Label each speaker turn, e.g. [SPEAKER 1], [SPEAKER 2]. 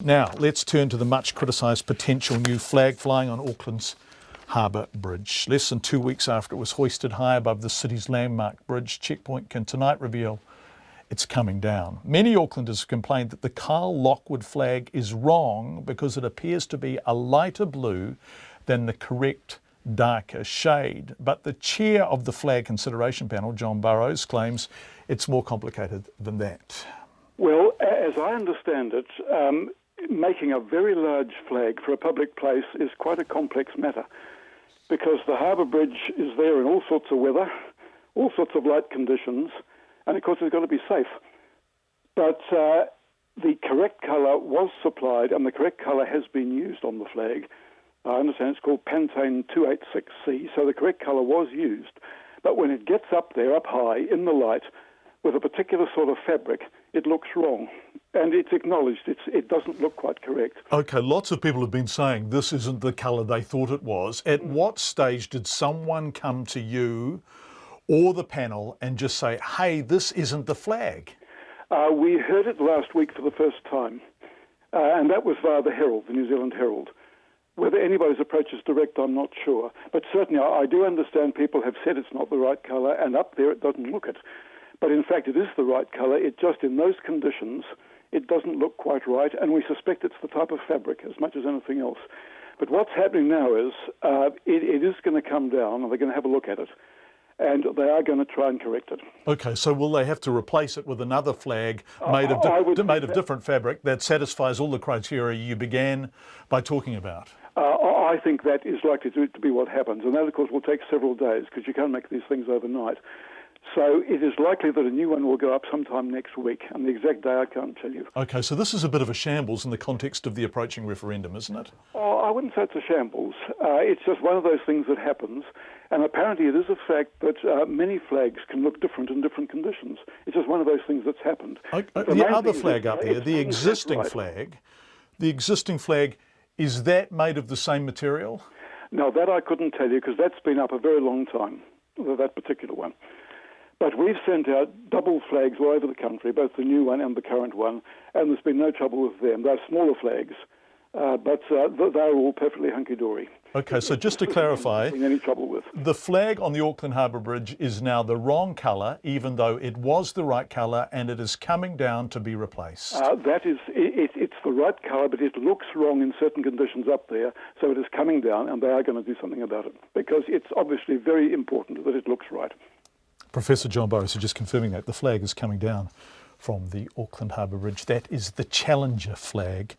[SPEAKER 1] Now, let's turn to the much criticised potential new flag flying on Auckland's Harbour Bridge. Less than 2 weeks after it was hoisted high above the city's landmark bridge, Checkpoint can tonight reveal it's coming down. Many Aucklanders have complained that the Kyle Lockwood flag is wrong because it appears to be a lighter blue than the correct darker shade. But the chair of the flag consideration panel, John Burrows, claims it's more complicated than that.
[SPEAKER 2] Well, as I understand it, making a very large flag for a public place is quite a complex matter because the Harbour Bridge is there in all sorts of weather, all sorts of light conditions, and of course it's got to be safe. But the correct colour was supplied and the correct colour has been used on the flag. I understand it's called Pantane 286C, so the correct colour was used. But when it gets up there, up high, in the light, with a particular sort of fabric, it looks wrong. And it's acknowledged it doesn't look quite correct.
[SPEAKER 1] Okay, lots of people have been saying this isn't the colour they thought it was. At what stage did someone come to you or the panel and just say, hey, this isn't the flag?
[SPEAKER 2] We heard it last week for the first time, and that was via the Herald, the New Zealand Herald. Whether anybody's approach is direct, I'm not sure. But certainly I do understand people have said it's not the right colour, and up there it doesn't look it. But in fact, it is the right colour. It just, in those conditions, it doesn't look quite right, and we suspect it's the type of fabric as much as anything else. But what's happening now is it is going to come down, and they're going to have a look at it, and they are going to try and correct it.
[SPEAKER 1] Okay, so will they have to replace it with another flag made of different fabric that satisfies all the criteria you began by talking about?
[SPEAKER 2] I think that is likely to be what happens, and that, of course, will take several days because you can't make these things overnight. So it is likely that a new one will go up sometime next week, and the exact day I can't tell you.
[SPEAKER 1] Okay, so this is a bit of a shambles in the context of the approaching referendum, isn't it?
[SPEAKER 2] Oh, I wouldn't say it's a shambles. It's just one of those things that happens, and apparently it is a fact that many flags can look different in different conditions. It's just one of those things that's happened.
[SPEAKER 1] The other flag up there, the existing flag, is that made of the same material?
[SPEAKER 2] No, that I couldn't tell you because that's been up a very long time, that particular one. But we've sent out double flags all over the country, both the new one and the current one, and there's been no trouble with them. They're smaller flags, but they're all perfectly hunky-dory.
[SPEAKER 1] Okay, so just to clarify,
[SPEAKER 2] any trouble with.
[SPEAKER 1] The flag on the Auckland Harbour Bridge is now the wrong colour, even though it was the right colour, and it is coming down to be replaced.
[SPEAKER 2] It's the right colour, but it looks wrong in certain conditions up there, so it is coming down, and they are going to do something about it, because it's obviously very important that it looks right.
[SPEAKER 1] Professor John Burrows is just confirming that the flag is coming down from the Auckland Harbour Bridge. That is the Challenger flag.